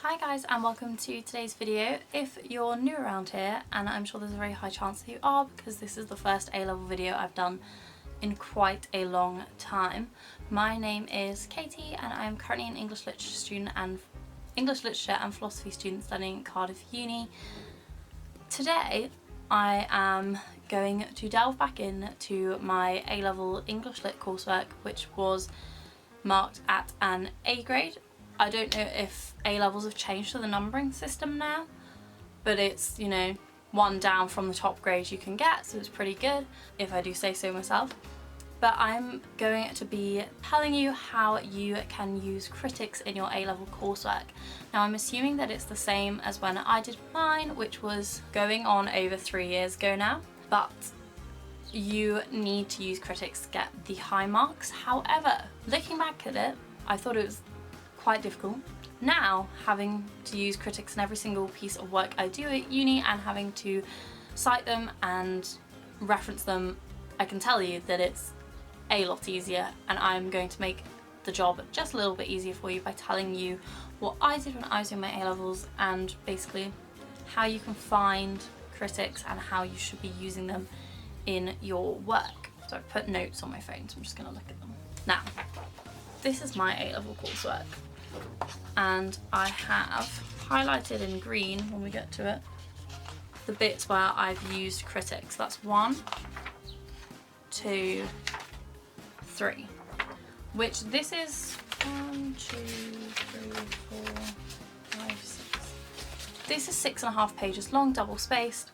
Hi guys and welcome to today's video. If you're new around here, and I'm sure there's a very high chance that you are because this is the first A-level video I've done in quite a long time. My name is Katie and I'm currently an English literature and philosophy student studying at Cardiff Uni. Today I am going to delve back into my A-level English Lit coursework, which was marked at an A grade. I don't know if A-levels have changed to the numbering system now, but it's, you know, one down from the top grade you can get, so it's pretty good, if I do say so myself. But I'm going to be telling you how you can use critics in your A-level coursework. Now I'm assuming that it's the same as when I did mine, which was going on over 3 years ago now, but you need to use critics to get the high marks. However, looking back at it, I thought it was quite difficult. Now, having to use critics in every single piece of work I do at uni and having to cite them and reference them, I can tell you that it's a lot easier, and I'm going to make the job just a little bit easier for you by telling you what I did when I was doing my A-levels and basically how you can find critics and how you should be using them in your work. So I've put notes on my phone, so I'm just going to look at them. Now, this is my A-level coursework, and I have highlighted in green, when we get to it, the bits where I've used critics. That's 1, 2, 3, which this is 1, 2, 3, 4, 5, 6. This is 6.5 pages long, double spaced.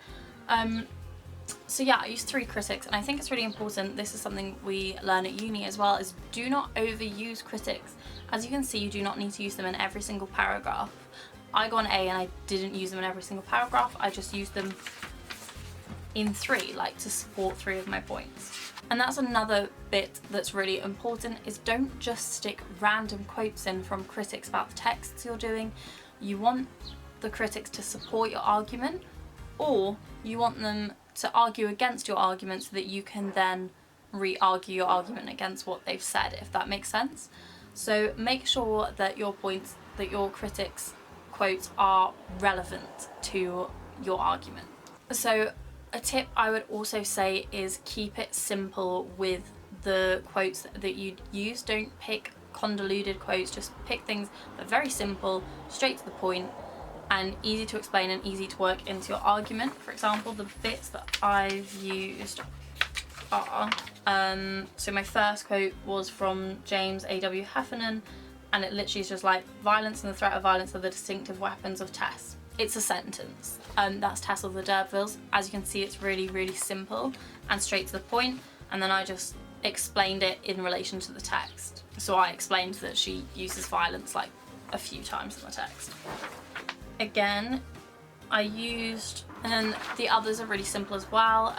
So yeah, I used 3 critics, and I think it's really important, this is something we learn at uni as well, is do not overuse critics. As you can see, you do not need to use them in every single paragraph. I got an A and I didn't use them in every single paragraph, I just used them in 3, like to support 3 of my points. And that's another bit that's really important, is don't just stick random quotes in from critics about the texts you're doing. You want the critics to support your argument, or you want them to argue against your argument so that you can then re-argue your argument against what they've said, if that makes sense. So make sure that your points, that your critics' quotes are relevant to your argument. So a tip I would also say is keep it simple with the quotes that you use. Don't pick convoluted quotes, just pick things that are very simple, straight to the point, and easy to explain and easy to work into your argument. For example, the bits that I've used are, so my first quote was from James A.W. Heffernan, and it literally is just like, violence and the threat of violence are the distinctive weapons of Tess. It's a sentence. That's Tess of the D'Urbervilles. As you can see, it's really, really simple and straight to the point, and then I just explained it in relation to the text. So I explained that she uses violence like a few times in the text. Again, I used, and the others are really simple as well.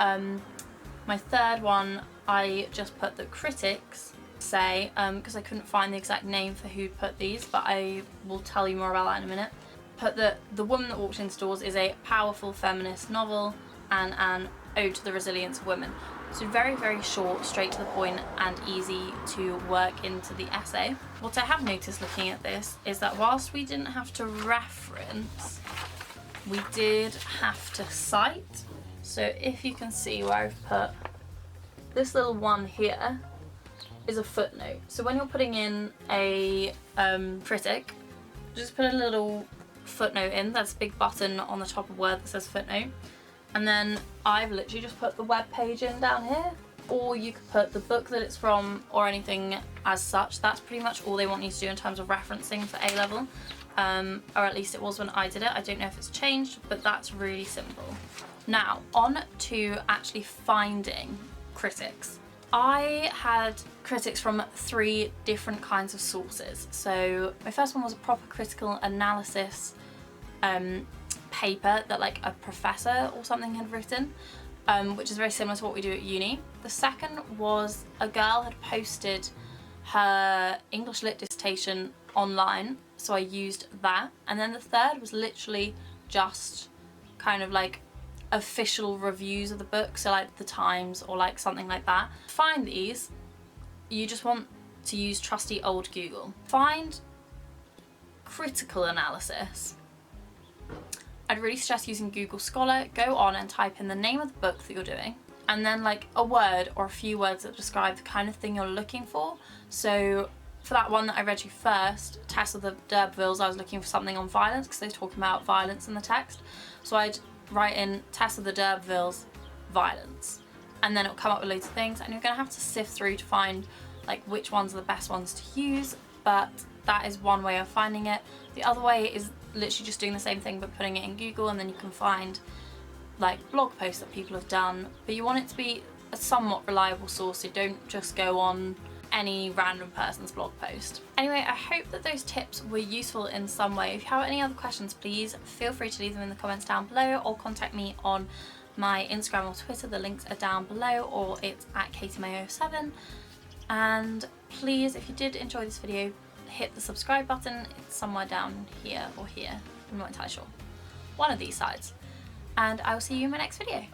My third one, I just put the critics say, because I couldn't find the exact name for who put these, but I will tell you more about that in a minute. Put that The Woman That Walked Into Doors is a powerful feminist novel and an ode to the resilience of women. So very, very short, straight to the point, and easy to work into the essay. What I have noticed looking at this is that whilst we didn't have to reference, we did have to cite. So if you can see where I've put this little one here is a footnote. So when you're putting in a critic, just put a little footnote in. That's a big button on the top of Word that says footnote. And then I've literally just put the web page in down here, or you could put the book that it's from or anything as such. That's pretty much all they want you to do in terms of referencing for A-level, or at least it was when I did it. I don't know if it's changed, but that's really simple. Now, on to actually finding critics. I had critics from 3 different kinds of sources. So my first one was a proper critical analysis paper that like a professor or something had written, which is very similar to what we do at uni. The second was a girl had posted her English Lit dissertation online, so I used that. And then the third was literally just kind of like official reviews of the book, so like the Times or like something like that. To find these, you just want to use trusty old Google. Find critical analysis, I'd really stress using Google Scholar. Go on and type in the name of the book that you're doing, and then like a word or a few words that describe the kind of thing you're looking for. So for that one that I read you first, Tess of the D'Urbervilles, I was looking for something on violence because they're talking about violence in the text. So I'd write in Tess of the D'Urbervilles violence, and then it'll come up with loads of things, and you're gonna have to sift through to find like which ones are the best ones to use, but that is one way of finding it. The other way is literally just doing the same thing but putting it in Google, and then you can find like blog posts that people have done, but you want it to be a somewhat reliable source, so don't just go on any random person's blog post. Anyway, I hope that those tips were useful in some way. If you have any other questions, please feel free to leave them in the comments down below, or contact me on my Instagram or Twitter. The links are down below, or it's at KatieMay07. And please, if you did enjoy this video, hit the subscribe button. It's somewhere down here or here, I'm not entirely sure. One of these sides. And I will see you in my next video.